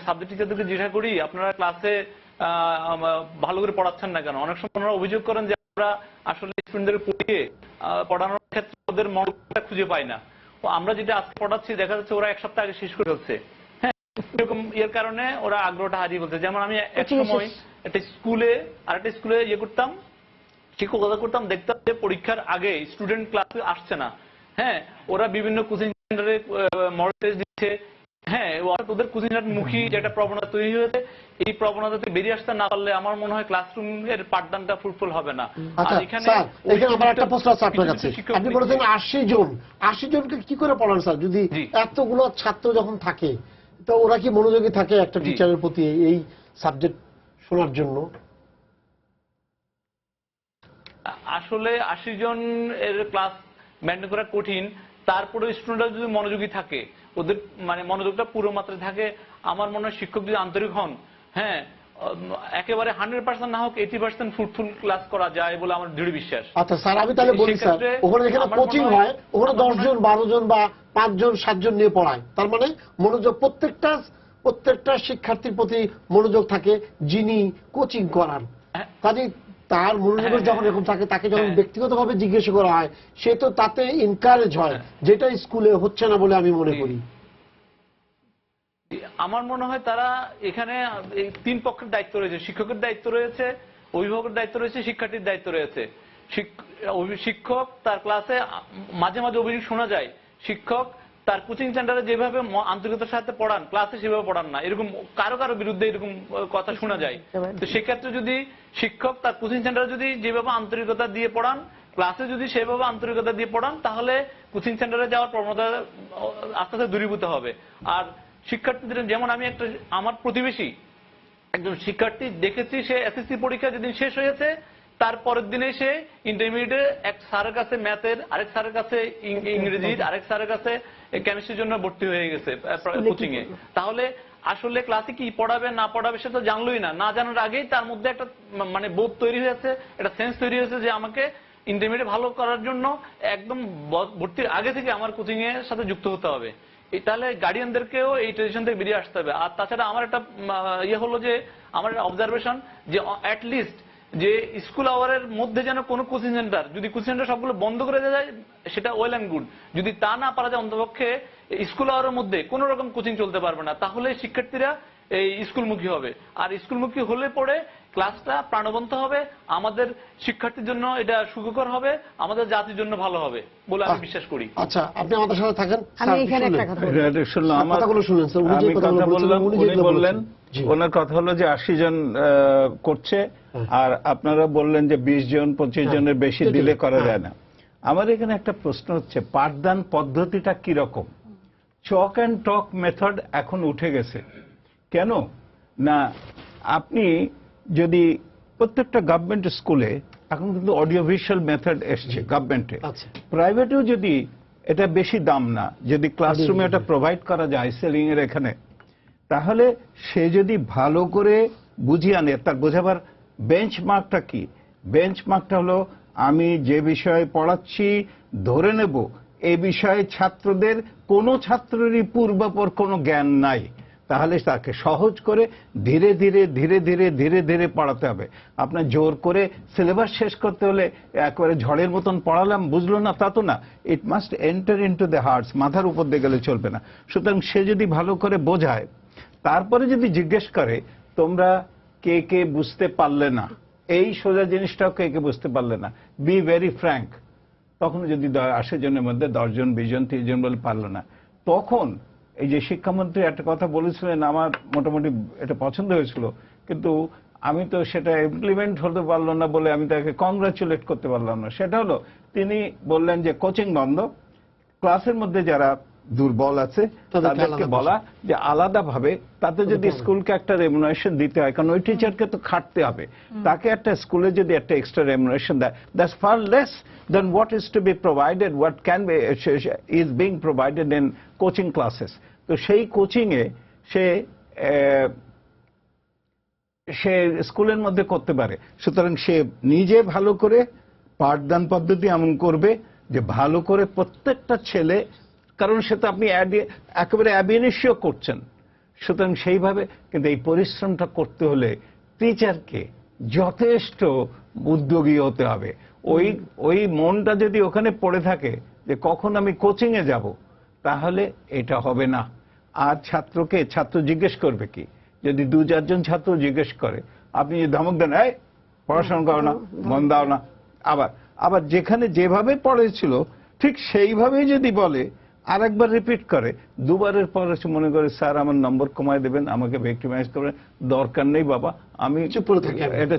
সাবজেক্ট টিচারদেরকে জিজ্ঞাসা করি আপনারা ক্লাসে ভালো করে পড়াচ্ছেন না কেন? অনেক সময় ওনারা অভিযোগ করেন যে আমরা আসলে স্টুডেন্টদের পড়িয়ে পড়ানোর ক্ষেত্রে ওদের মনোযোগটা খুঁজে পাই না। তো আমরা যেটা আজকে পড়াচ্ছি দেখা যাচ্ছে ওরা 1 সপ্তাহ আগে শেষ করে ফেলছে। হ্যাঁ, এরকম এর কারণে ওরা আগ্রহটা হারিয়ে ফেলছে। যেমন আমি এক সময় একটা স্কুলে আরেকটা স্কুলে করতাম, শিক্ষকতা করতাম, দেখতাম যে পরীক্ষার আগে স্টুডেন্ট ক্লাসে আসছে না। হ্যাঁ, ওরা বিভিন্ন কোচিং সেন্টারে মডেল টেস্ট দিচ্ছে। হ্যাঁ, ওদের কোচিং সেন্টার মুখী যে একটা প্রবণতা তৈরি হয়েছে, এই প্রবণতা থেকে বেরিয়ে আসতে না পারলে আমার মনে হয় ক্লাসরুমের পাঠদানটা ফ্রুটফুল হবে না। আচ্ছা স্যার, এখানে আমার একটা প্রশ্ন আছে আপনার কাছে। আপনি বলেছেন 80 জনকে কি করে পড়ান স্যার? যদি এতগুলো ছাত্র যখন থাকে, তো ওরা কি মনোযোগী থাকে একটা টিচারের প্রতি এই সাবজেক্ট শোনার জন্য? আসলে 80 জন এর ক্লাস মেনটেন করা কঠিন। তারপরে স্টুডেন্টরা যদি মনোযোগী থাকে, ওদের মানে মনোযোগটা পুরো মাত্রায় থাকে, আমার মনে হয় শিক্ষক যদি আন্তরিক হন, হ্যাঁ, একেবারে 100% না হোক 80% ফ্রুটফুল ক্লাস করা যায় বলে আমার দৃঢ় বিশ্বাস। আচ্ছা স্যার, আমি তাহলে বলি স্যার, সেক্ষেত্রে ওখানে যেখানে আমার কোচিং মনে হয় ওখানে 10 জন 12 জন বা 5 জন 7 জন নিয়ে পড়ায়, তার মানে মনোযোগ প্রত্যেকটা শিক্ষার্থীর প্রতি মনোযোগ থাকে যিনি কোচিং করান। কাজে তার মনোযোগ যখন এরকম থাকে, তাকে যখন ব্যক্তিগতভাবে জিজ্ঞেস করা হয় সে তো তাতে এনকারেজ হয়, যেটা স্কুলে হচ্ছে না বলে আমি মনে করি। আমার মনে হয় তারা এখানে এই 3 পক্ষের দায়িত্ব রয়েছে, শিক্ষকের দায়িত্ব রয়েছে, অভিভাবকের দায়িত্ব রয়েছে, শিক্ষার্থীর দায়িত্ব রয়েছে। শিক্ষক তার ক্লাসে মাঝে মাঝে অভিযোগ শোনা যায় শিক্ষক তার কোচিং সেন্টারে যেভাবে আন্তরিকতার সাথে পড়ান ক্লাসে সেভাবে পড়ান না, এরকম কারো বিরুদ্ধে এরকম কথা শোনা যায়। তো সেক্ষেত্রে যদি শিক্ষক তার কোচিং সেন্টারে যদি যেভাবে আন্তরিকতা দিয়ে পড়ান, ক্লাসে যদি সেভাবে আন্তরিকতা দিয়ে পড়ান, তাহলে কোচিং সেন্টারে যাওয়ার প্রবণতা আস্তে আস্তে দূরীভূত হবে। আর শিক্ষার্থীদের যেমন আমি আমার প্রতিবেশী একজন শিক্ষার্থী দেখেছি, সে এসএসসি পরীক্ষা যেদিন শেষ হয়েছে তার পরের দিনে সে ইন্টারমিডিয়েটে এক স্যারের কাছে ম্যাথের, আরেক স্যারের কাছে ইংরেজির, আরেক স্যারের কাছে কেমিস্ট্রির জন্য ভর্তি হয়ে গেছে কোচিং এ। তাহলে আসলে ক্লাসে কি পড়াবে না পড়াবে সে তো জানলোই না, জানার আগেই তার মধ্যে একটা মানে বোধ তৈরি হয়েছে, একটা সেন্স তৈরি হয়েছে যে আমাকে ইন্টারমিডিয়েট ভালো করার জন্য একদম ভর্তির আগে থেকে আমার কোচিং এর সাথে যুক্ত হতে হবে। তাহলে গার্ডিয়ানদেরকেও এই ট্রেডিশন থেকে বেরিয়ে আসতে হবে। আর তাছাড়া আমার একটা হলো যে আমার অবজারভেশন যে অ্যাটলিস্ট যে স্কুল আওয়ারের মধ্যে যেন কোনো কোচিং সেন্টার, যদি কোচিং সেন্টার সবগুলো বন্ধ করে দেওয়া যায় সেটা ওয়েল অ্যান্ড গুড। যদি তা না পারা যায় অন্তপক্ষে স্কুল আওয়ারের মধ্যে কোন রকম কোচিং চলতে পারবে না, তাহলে শিক্ষার্থীরা এই স্কুলমুখী হবে। আর স্কুলমুখী হলে পরে ক্লাসটা প্রাণবন্ত হবে, আমাদের শিক্ষার্থীর জন্য এটা সুখকর হবে, আমাদের জাতির জন্য ভালো হবে বলে আমি বিশ্বাস করি। আচ্ছা, আপনি আমাদের সাথে থাকেন। আমি এখানে একটা কথা বলি। কথাগুলো শুনলেন স্যার, উনি যে কথাগুলো বললেন, ওনার কথা হলো যে 80 জন করছে, আর আপনারা বললেন যে 20 জন 25 জনের বেশি দিলে করা যায় না। আমার এখানে একটা প্রশ্ন হচ্ছে, পাঠদান পদ্ধতিটা কি রকম? চক অ্যান্ড টক মেথড এখন উঠে গেছে কেন না? আপনি যদি প্রত্যেকটা গভর্নমেন্ট স্কুলে এখন কিন্তু অডিও ভিজুয়াল মেথড এসছে গভর্নমেন্টে, প্রাইভেটেও যদি এটা বেশি দাম না, যদি ক্লাসরুমে এটা প্রোভাইড করা যায় সেলিং এর এখানে, তাহলে সে যদি ভালো করে বুঝিয়ে আনে, তার বোঝাবার বেঞ্চমার্কটা কি? বেঞ্চমার্কটা হলো আমি যে বিষয়ে পড়াচ্ছি ধরে নেব এই বিষয়ে ছাত্রদের কোনো ছাত্রেরই পূর্বাপর কোনো জ্ঞান নাই, তাহলে তাকে সহজ করে ধীরে ধীরে ধীরে ধীরে ধীরে ধীরে পড়াতে হবে। আপনার জোর করে সিলেবাস শেষ করতে হলে একেবারে ঝড়ের মতন পড়ালাম বুঝলো না তা তো না, it must enter into the hertz, মাথার উপর দিয়ে গেলে চলবে না। সুতরাং সে যদি ভালো করে বোঝায়, তারপরে যদি জিজ্ঞেস করে তোমরা কে কে বুঝতে পারলে না, এই সোজা জিনিসটাও কে কে বুঝতে পারলে না, বি ভেরি ফ্র্যাঙ্ক, তখন যদি 80 জনের মধ্যে 10 জন 20 জন 30 জন বলে পারলো না, তখন এই যে শিক্ষামন্ত্রী একটা কথা বলেছিলেন আমার মোটামুটি এটা পছন্দ হয়েছিল, কিন্তু আমি তো সেটা ইমপ্লিমেন্ট হতে পারলো না বলে আমি তাকে কংগ্রাচুলেট করতে পারলাম না। সেটা হলো তিনি বললেন যে কোচিং বন্ধ, ক্লাসের মধ্যে যারা দুর্বল আছে তাদেরকে বলা যে আলাদাভাবে, তাতে যদি স্কুলকে একটা রেমুনারেশন দিতে হয়, কারণ ওই টিচারকে তো খাটতে হবে, তাকে একটা স্কুলে যদি একটা এক্সট্রা রেমুনারেশন দেয়, that's far less than what is to be provided, what can be is being provided in coaching classes. তো সেই কোচিংয়ে সে স্কুলের মধ্যে করতে পারে। সুতরাং সে নিজে ভালো করে পাঠদান পদ্ধতি এমন করবে যে ভালো করে প্রত্যেকটা ছেলে, কারণ সে তো আপনি একেবারে অ্যাবিনিশিও করছেন, সুতরাং সেইভাবে। কিন্তু এই পরিশ্রমটা করতে হলে টিচারকে যথেষ্ট উদ্যোগী হতে হবে। ওই মনটা যদি ওখানে পড়ে থাকে যে কখন আমি কোচিং এ যাব, তাহলে এটা হবে না। আর ছাত্র জিজ্ঞেস করবে কি, যদি 2-4 জন ছাত্র জিজ্ঞেস করে, আপনি যদি ধমক দেন এই পড়াশোনা করো না, মন দাও না, আবার যেখানে যেভাবে পড়েছিল ঠিক সেইভাবেই যদি বলে, আর একবার রিপিট করে, দুবারের পর মনে করে স্যার আমার নম্বর কমায় দেবেন, আমাকে ভিক্টিমাইজ করবেন, দরকার নেই বাবা, আমি চুপ করে থাকি, এটা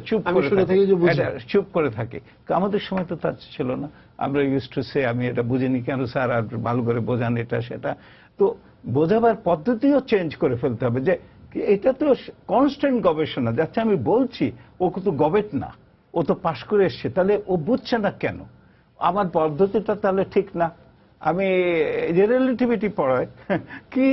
চুপ করে থাকি। আমাদের সময় তো তা ছিল না, আমরা ইউজ টু সে আমি এটা বুঝিনি কেন স্যার, আর ভালো করে বোঝান এটা সেটা। তো বোঝাবার পদ্ধতিও চেঞ্জ করে ফেলতে হবে, যে এটা তো কনস্ট্যান্ট গবেষণা যাচ্ছে, আমি বলছি ও কিন্তু গবেট না, ও তো পাশ করে এসছে, তাহলে ও বুঝছে না কেন, আমার পদ্ধতিটা তাহলে ঠিক না। আমি যে রিলেটিভিটি পড়াই কি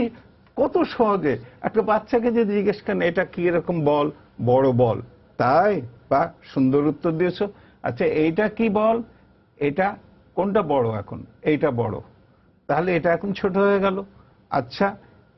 কত সহজে একটা বাচ্চাকে যদি জিজ্ঞেস করেন এটা কি এরকম বল, বড় বল, তাই বা সুন্দর উত্তর দিয়েছো, আচ্ছা এইটা কি বল, এটা কোনটা বড়, এখন এইটা বড়, তাহলে এটা এখন ছোট হয়ে গেল, আচ্ছা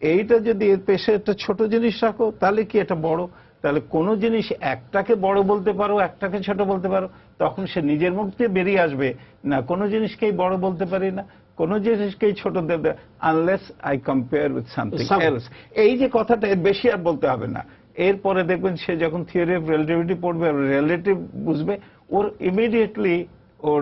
এইটা যদি এর পেশে একটা ছোট জিনিস রাখো তাহলে কি এটা বড়, তাহলে কোনো জিনিস একটাকে বড় বলতে পারো একটাকে ছোট বলতে পারো, তখন সে নিজের মুখ দিয়ে বেরিয়ে আসবে না কোনো জিনিসকেই বড় বলতে পারি না, কোনো জিনিসকেই ছোট দেবে, unless I compare with something else. এই যে কথাটা এর বেশি আর বলতে হবে না। এরপরে দেখবেন সে যখন থিওরি অফ রিলেটিভিটি পড়বে আর রিলেটিভ বুঝবে, ওর ইমিডিয়েটলি ওর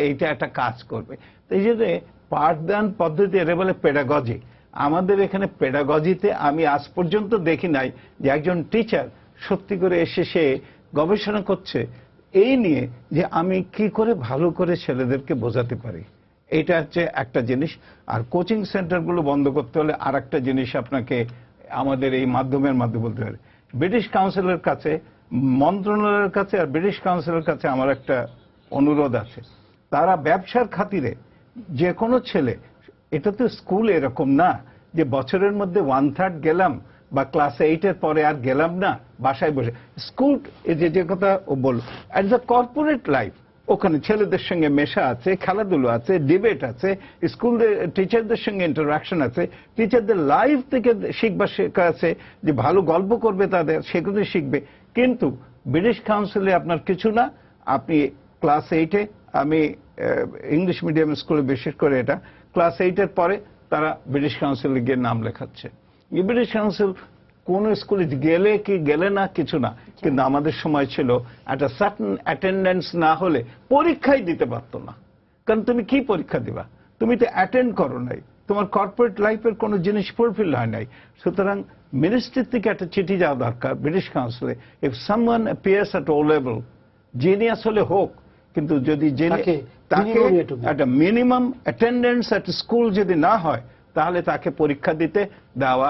এইটা একটা কাজ করবে। এই যে পাঠদান পদ্ধতি, এর বলে পেডাগজি। আমাদের এখানে পেডাগজিতে আমি আজ পর্যন্ত দেখি নাই যে একজন টিচার সত্যি করে এসে সে গবেষণা করছে এই নিয়ে যে আমি কি করে ভালো করে ছেলেদেরকে বোঝাতে পারি। এটা হচ্ছে একটা জিনিস। আর কোচিং সেন্টারগুলো বন্ধ করতে হলে আর একটা জিনিস আপনাকে আমাদের এই মাধ্যমের মাধ্যমে বলতে হবে। ব্রিটিশ কাউন্সিলের কাছে, মন্ত্রণালয়ের কাছে আর ব্রিটিশ কাউন্সিলের কাছে আমার একটা অনুরোধ আছে, তারা ব্যবসার খাতিরে যে কোনো ছেলে, এটা তো স্কুল এরকম না যে বছরের মধ্যে 1/3 গেলাম বা ক্লাস 8-এর পরে আর গেলাম না, বাসায় বসে। স্কুল যে কথা ও বল, অ্যাট দ্য কর্পোরেট লাইফ, ওখানে ছেলেদের সঙ্গে মেশা আছে, খেলাধুলো আছে, ডিবেট আছে, স্কুল টিচারদের সঙ্গে ইন্টারাকশন আছে, টিচারদের লাইফ থেকে শিখবার শেখা আছে, যে ভালো গল্প করবে তাদের সেগুলো শিখবে। কিন্তু ব্রিটিশ কাউন্সিলে আপনার কিছু না, আপনি ক্লাস 8-এ, আমি ইংলিশ মিডিয়াম স্কুলে বিশেষ করে এটা, ক্লাস 8-এর পরে তারা ব্রিটিশ কাউন্সিলে গিয়ে নাম লেখাচ্ছে। ব্রিটিশ কাউন্সিল কোন স্কুলে গেলে কি গেলে না কিছু না, কিন্তু আমাদের সময় ছিল একটা সার্টেন অ্যাটেন্ডেন্স না হলে পরীক্ষাই দিতে পারতো না। কারণ তুমি কি পরীক্ষা দিবা, তুমি তো অ্যাটেন্ড করো নাই, তোমার কর্পোরেট লাইফের কোনো জিনিস ফুলফিল হয় নাই। সুতরাং মিনিস্ট্রির থেকে একটা চিঠি যাওয়া দরকার ব্রিটিশ কাউন্সিলে, if someone appears at O level, genius হলে হোক, কিন্তু যদি তাকে একটা মিনিমাম অ্যাটেন্ডেন্স এট স্কুল যদি না হয়, তাহলে তাকে পরীক্ষা দিতে দেওয়া,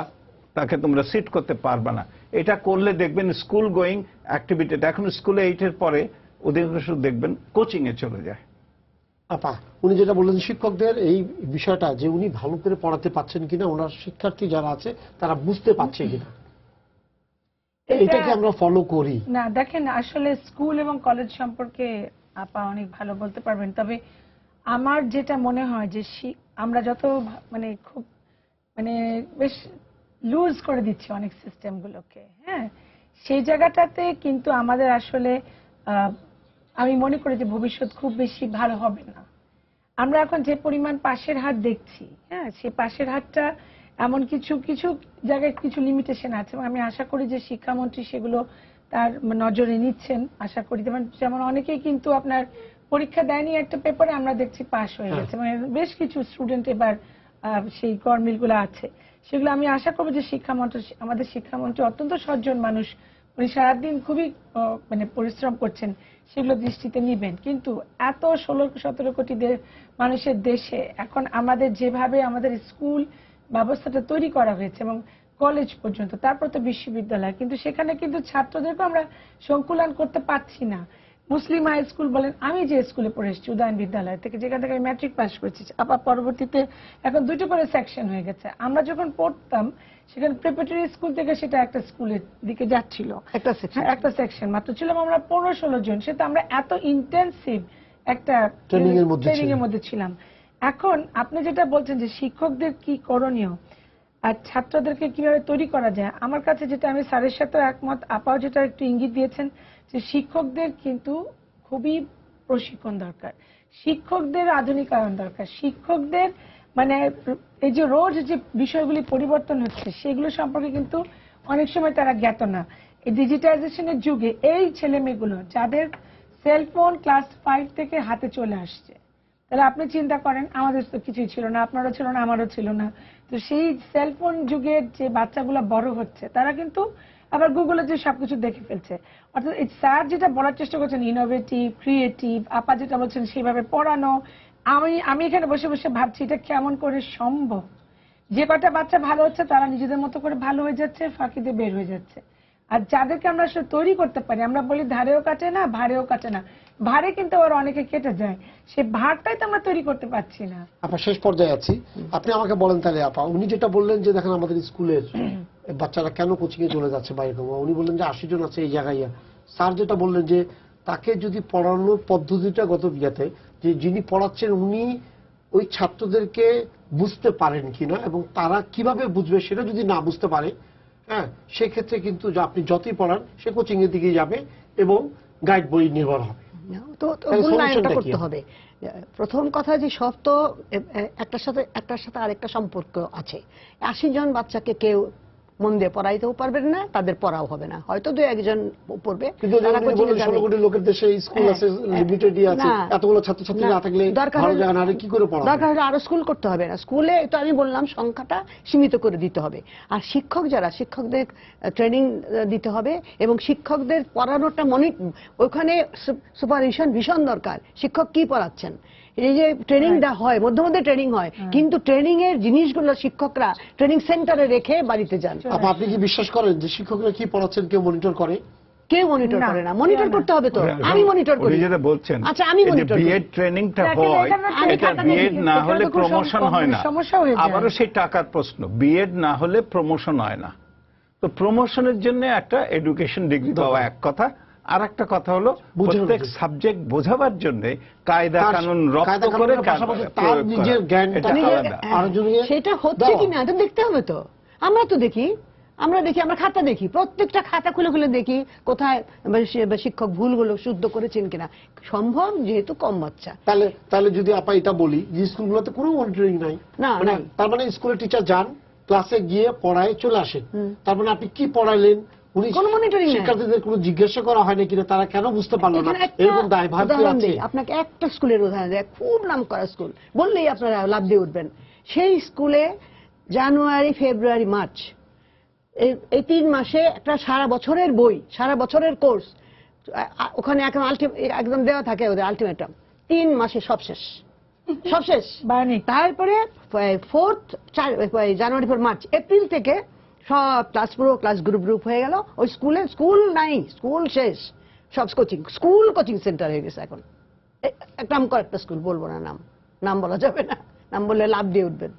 তাকে তোমরা সিট করতে পারবে না। এটা করলে দেখবেন স্কুল গোয়িং অ্যাক্টিভিটি, এখন স্কুলে 8-এর পরে অধিকাংশ দেখবেন কোচিং এ চলে যায়। আপা, উনি যেটা বললেন শিক্ষকদের এই বিষয়টা যে উনি ভালো করে পড়াতে পারছেন কিনা, ওনার শিক্ষার্থী যারা আছে তারা বুঝতে পারছে কিনা, এটাকে আমরা ফলো করি না। দেখেন, আসলে স্কুল এবং কলেজ সম্পর্কে আপা অনেক ভালো বলতে পারবেন, তবে আমার যেটা মনে হয় যে আমরা যত খুব বেশ লুজ করে দিচ্ছি অনেক সিস্টেমগুলোকে, হ্যাঁ, সেই জায়গাটাতে কিন্তু আমাদের আসলে আমি মনে করি যে ভবিষ্যৎ খুব বেশি ভালো হবে না। আমরা এখন যে পরিমাণ পাশের হাত দেখছি, হ্যাঁ, সেই পাশের হাতটা এমন কিছু কিছু জায়গায় কিছু লিমিটেশন আছে। আমি আশা করি যে শিক্ষামন্ত্রী সেগুলো তার নজরে নিচ্ছেন, আশা করি। যেমন অনেকেই কিন্তু আপনার পরীক্ষা দেয়নি একটা পেপারে, আমরা দেখছি পাশ হয়ে গেছে, বেশ কিছু স্টুডেন্ট এবার সেই গরমিলগুলো আছে, সেগুলো আমি আশা করবো যে আমাদের শিক্ষামন্ত্রী অত্যন্ত সজ্জন মানুষ, উনি সারাদিন খুবই পরিশ্রম করছেন, সেগুলো দৃষ্টিতে নিবেন। কিন্তু এত 16-17 কোটি মানুষের দেশে এখন আমাদের যেভাবে আমাদের স্কুল ব্যবস্থাটা তৈরি করা হয়েছে এবং কলেজ পর্যন্ত, তারপর তো বিশ্ববিদ্যালয়, কিন্তু সেখানে কিন্তু ছাত্রদেরকে আমরা সংকুলান করতে পারছি না। মুসলিম হাই স্কুল বলেন, আমি যে স্কুলে পড়ে এসেছি উদয়ন বিদ্যালয় থেকে, যেখান থেকে আমি ম্যাট্রিক পাস করেছি, আবার পরবর্তীতে এখন 2টো করে সেকশন হয়ে গেছে। আমরা যখন পড়তাম সেখানে প্রিপারেটরি স্কুল থেকে সেটা একটা স্কুলের দিকে যাচ্ছিল, একটা সেকশন মাত্র ছিলাম আমরা 15-16 জন, সেটা আমরা এত ইন্টেন্সিভ একটা ট্রেনিং এর মধ্যে ছিলাম। এখন আপনি যেটা বলছেন যে শিক্ষকদের কি করণীয় আর ছাত্রদেরকে কিভাবে তৈরি করা যায়, আমার কাছে যেটা, আমি স্যারের সাথে একমত, আপাও যেটা একটু ইঙ্গিত দিয়েছেন যে শিক্ষকদের কিন্তু খুবই প্রশিক্ষণ দরকার, শিক্ষকদের আধুনিকায়ন দরকার, শিক্ষকদের এই যে রোজ যে বিষয়গুলি পরিবর্তন হচ্ছে সেগুলো সম্পর্কে কিন্তু অনেক সময় তারা জ্ঞাত না। এই ডিজিটাইজেশনের যুগে এই ছেলে মেয়েগুলো যাদের সেলফোন ক্লাস 5 থেকে হাতে চলে আসছে, তাহলে আপনি চিন্তা করেন, আমাদের তো কিছুই ছিল না, আপনারও ছিল না, আমারও ছিল না। তো সেই সেলফোন যুগের যে বাচ্চাগুলো বড় হচ্ছে, তারা কিন্তু আবার গুগলে যে সবকিছু দেখে ফেলছে। অর্থাৎ স্যার যেটা বলার চেষ্টা করছেন, ইনোভেটিভ, ক্রিয়েটিভ, আপা যেটা বলছেন সেভাবে পড়ানো, আমি এখানে বসে বসে ভাবছি এটা কেমন করে সম্ভব। যে কটা বাচ্চা ভালো হচ্ছে তারা নিজেদের মতো করে ভালো হয়ে যাচ্ছে, ফাঁকিতে বের হয়ে যাচ্ছে। আর যাদেরকে আমরা আসলে তৈরি করতে পারি, আমরা বলি ধারেও কাটে না ভারেও কাটে না, ভারে কিন্তু আবার অনেকে কেটে যায়, সে ভারটাই তো আমরা তৈরি করতে পারছি না। আপা শেষ পর্যায়ে আছি, আপনি আমাকে বলেন তাহলে আপা, উনি যেটা বললেন যে দেখেন আমাদের স্কুলের বাচ্চারা কেন কোচিং এ চলে যাচ্ছে বাইরে, উনি বললেন যে 80 জন আছে এই জায়গায়। স্যার যেটা বললেন যে তাকে যদি পড়ানোর পদ্ধতিটা গত বিয়াতে যে যিনি পড়াচ্ছেন উনি ওই ছাত্রদেরকে বুঝতে পারেন কিনা এবং তারা কিভাবে বুঝবে সেটা যদি না বুঝতে পারে, হ্যাঁ সেক্ষেত্রে কিন্তু আপনি যতই পড়ান সে কোচিং এর দিকে যাবে এবং গাইড বই নির্ভর হবে। তো মূল্যায়নটা করতে হবে। প্রথম কথা যে সব তো একটার সাথে আরেকটা সম্পর্ক আছে। 80 জন বাচ্চাকে কেউ মন দিয়ে পড়াইতেও পারবেন না, তাদের পড়াও হবে না, হয়তো 2-1 জন পড়বে। কিন্তু 16 কোটি লোকের দেশে স্কুল আছে, লিমিটেড আছে, এতগুলো ছাত্রছাত্রী না থাকলে ভালো জায়গা না কি করে পড়াবে? দরকার হলে আরো স্কুল করতে হবে না, স্কুলে তো আমি বললাম সংখ্যাটা সীমিত করে দিতে হবে। আর শিক্ষকদের ট্রেনিং দিতে হবে এবং শিক্ষকদের পড়ানোটা ওখানে সুপারভিশন ভীষণ দরকার। শিক্ষক কি পড়াচ্ছেন, এই যে ট্রেনিং হয়, মধ্যে মধ্যে ট্রেনিং হয়, কিন্তু ট্রেনিং এর জিনিসগুলো শিক্ষকরা ট্রেনিং সেন্টারে রেখে বাড়িতে যান। আপনি কি বিশ্বাস করেন যে শিক্ষকরা কি পড়াচ্ছেন কেউ মনিটর করে? কেউ মনিটর করে না। মনিটর করতে হবে তো, আমি মনিটর করি। যেটা বলছেন, আচ্ছা আমি মনিটর করি। বিএড ট্রেনিংটা হয়, এটা বিএড না হলে প্রমোশন হয় না। আবারও সেই টাকার প্রশ্ন, বিএড না হলে প্রমোশন হয় না। তো প্রমোশনের জন্য একটা এডুকেশন ডিগ্রি পাওয়া এক কথা, আর একটা কথা হলো প্রত্যেক সাবজেক্ট বোঝাবার জন্য কায়দা কানুন রপ্ত করে তার নিজের জ্ঞানটা সেটা হচ্ছে কিনা তো দেখতে হবে। তো আমরা দেখি, আমরা খাতা দেখি, প্রত্যেকটা খাতা খুলে খুলে দেখি কোথায় শিক্ষক ভুলগুলো শুদ্ধ করেছেন কিনা। সম্ভব, যেহেতু কম বাচ্চা। তাহলে যদি আপা এটা বলি যে স্কুলগুলোতে কোনো মনিটরিং নাই, তার মানে স্কুলের টিচার যান, ক্লাসে গিয়ে পড়ায় চলে আসেন, তার মানে আপনি কি পড়াইলেন শিক্ষার্থীদের কোনো জিজ্ঞাসা করা হয়নি কিনা, তারা কেন বুঝতে পারলো না, এরকম দায়ভার আছে? আপনাকে একটা স্কুলের উদাহরণ দেয়, খুব নাম করা স্কুল, বললেই আপনারা লাভ দিয়ে উঠবেন। সেই স্কুলে জানুয়ারি, ফেব্রুয়ারি, মার্চ এই 3 মাসে একটা সারা বছরের বই, সারা বছরের কোর্স ওখানে একদম দেওয়া থাকে, ওদের আলটিমেটাম 3 মাসে সব শেষ। তারপরে 4th জানুয়ারি, মার্চ, এপ্রিল থেকে সব ক্লাস গ্রুপ হয়ে গেল। ওই স্কুল নাই, স্কুল শেষ, সব কোচিং সেন্টার হয়ে গেছে এখন। নাম কর একটা স্কুল, বলবো না, নাম বলা যাবে না, নাম বললে লাভ দিয়ে উঠবেন।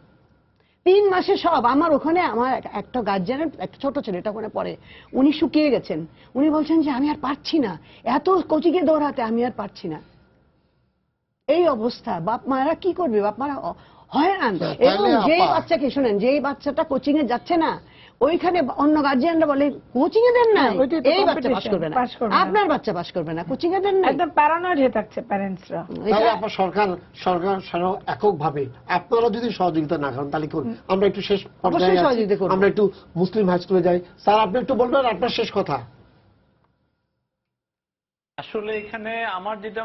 3 মাসে সব। আমার ওখানে আমার একটা গার্জিয়ানের একটা ছোট ছেলেটা ওখানে পড়ে, উনি শুকিয়ে গেছেন। উনি বলছেন যে আমি আর পারছি না, এত কোচিংয়ে দৌড়াতে আমি আর পারছি না। এই অবস্থা, বাপ মায়েরা কি করবে? বাপ মারা হয়রান। এবং যেই বাচ্চাকে শোনেন, যেই বাচ্চাটা কোচিং এ যাচ্ছে না, ওইখানে অন্য গার্জিয়ানরা বলে কোচিং এ দেন না, এই বাচ্চা পাস করবে না, আপনার বাচ্চা পাস করবে না, কোচিং এ দেন না। একদম প্যারানয়েড হয়ে থাকছে প্যারেন্টসরা। তাহলে আপনার সরকার এককভাবে আপনারা যদি সহযোগিতা না করেন তাহলে আমরা একটু শেষ পর্যায়ে আমরা একটু মুসলিম হাই স্কুলে যাই। স্যার আপনি একটু বলবেন আপনার শেষ কথা। আসলে এখানে আমার যেটা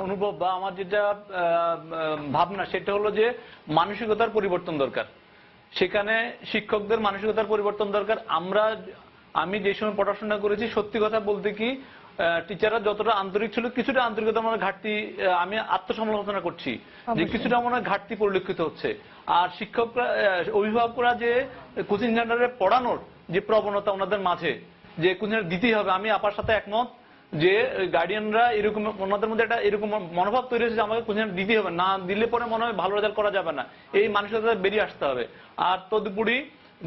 অনুভব বা আমার যেটা ভাবনা, সেটা হলো যে মানসিকতার পরিবর্তন দরকার। সেখানে শিক্ষকদের মানসিকতার পরিবর্তন দরকার। আমি যে সময় পড়াশোনা করেছি, সত্যি কথা বলতে কি টিচাররা যতটা আন্তরিক ছিল, কিছুটা আন্তরিকতা মনে ঘাটতি, আমি আত্মসমালোচনা করছি যে কিছুটা মনে ঘাটতি পরিলক্ষিত হচ্ছে। আর শিক্ষকরা, অভিভাবকরা যে কোচিং সেন্টারে পড়ানোর যে প্রবণতা ওনাদের মাঝে, যে কোচিং দিতেই হবে, আমি আপার সাথে একমত যে গার্ডিয়ানরা এরকম, ওনাদের মধ্যে একটা এরকম মনোভাব তৈরি হয়েছে যে আমাকে কোচিং দিতেই হবে, না দিলে পরে মনে হয় ভালো রেজাল্ট করা যাবে না, এই মানসিকতা বেরিয়ে আসতে হবে। আর তদুপরি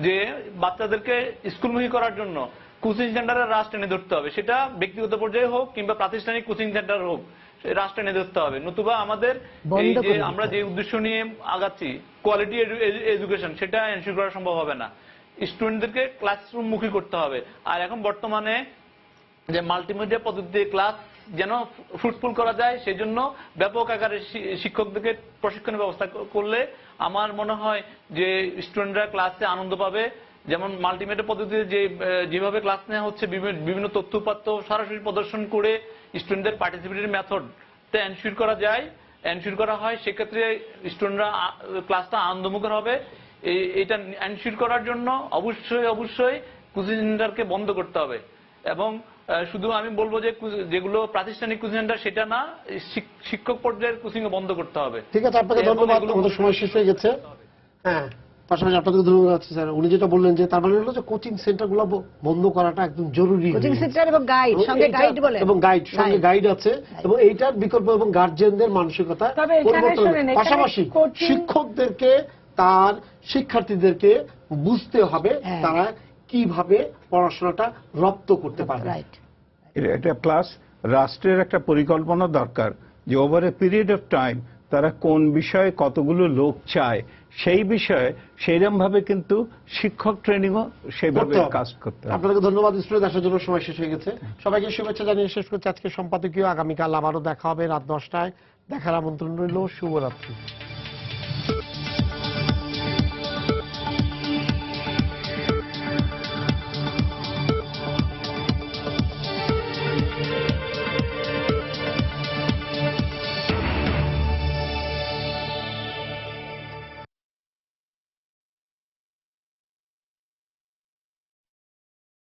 যে বাচ্চাদেরকে স্কুলমুখী করার জন্য কোচিং সেন্টারের রাশ টেনে ধরতে হবে, সেটা ব্যক্তিগত পর্যায়ে হোক কিংবা প্রাতিষ্ঠানিক কোচিং সেন্টার হোক, রাশ টেনে ধরতে হবে। নতুবা আমাদের এই যে আমরা যে উদ্দেশ্য নিয়ে আগাচ্ছি, কোয়ালিটি এডুকেশন, সেটা এনশিওর করা সম্ভব হবে না। স্টুডেন্টদেরকে ক্লাসরুম মুখী করতে হবে। আর এখন বর্তমানে যে মাল্টিমিডিয়া পদ্ধতিতে ক্লাস যেন ফ্রুটফুল করা যায়, সেই জন্য ব্যাপক আকারে শিক্ষকদেরকে প্রশিক্ষণের ব্যবস্থা করলে আমার মনে হয় যে স্টুডেন্টরা ক্লাসে আনন্দ পাবে। যেমন মাল্টিমিডিয়া পদ্ধতিতে যেভাবে ক্লাস নেওয়া হচ্ছে, বিভিন্ন তথ্য উপাত্ত সরাসরি প্রদর্শন করে স্টুডেন্টদের পার্টিসিপেটরি মেথডটা এনশিওর করা হয়, সেক্ষেত্রে স্টুডেন্টরা ক্লাসটা আনন্দমুখর হবে। এটা এনশিওর করার জন্য অবশ্যই কোচিং সেন্টারকে বন্ধ করতে হবে। এবং শুধু আমি বলবো যে যেগুলো প্রাতিষ্ঠানিক কোচিং সেন্টার সেটা না, শিক্ষক পর্যায়ের কোচিং বন্ধ করতে হবে। ঠিক আছে, আপনাকে ধন্যবাদ, আমাদের সময় শেষ হয়ে গেছে। হ্যাঁ পাশাপাশি আপনাদের ধন্যবাদ আছে স্যার। উনি যেটা বললেন যে তার মানে হলো যে কোচিং সেন্টারগুলো বন্ধ করাটা একদম জরুরি। কোচিং সেন্টার এবং গাইড, সঙ্গে গাইড বলে, এবং গাইড, সঙ্গে গাইড আছে, এবং এইটার বিকল্প এবং গার্জিয়ানদের মানসিকতা তবে এখানে পরিবর্তন হবে। শুনেন, এখানে পাশাপাশি coaching- শিক্ষকদেরকে তার শিক্ষার্থীদেরকে বুঝতে হবে হ্যাঁ। তারা কিভাবে পড়াশোনাটা রপ্ত করতে পারবে। রাইট। এটা প্লাস রাষ্ট্রের একটা পরিকল্পনা দরকার যে over a period of time তারা কোন বিষয়ে কতগুলো লোক চায়, সেই বিষয়ে সেইরকম ভাবে কিন্তু শিক্ষক ট্রেনিংও সেভাবে করতে হবে। কাজ করতে হবে। আপনাদেরকে ধন্যবাদ। স্টুডিওতে আসার জন্য সময় শেষ হয়ে গেছে। সবাইকে শুভেচ্ছা জানিয়ে শেষ করছি আজকে সম্পাদকীয়। আগামীকাল আবারও দেখা হবে রাত 10টায়। দেখার আমন্ত্রণ রইল। শুভরাত্রি।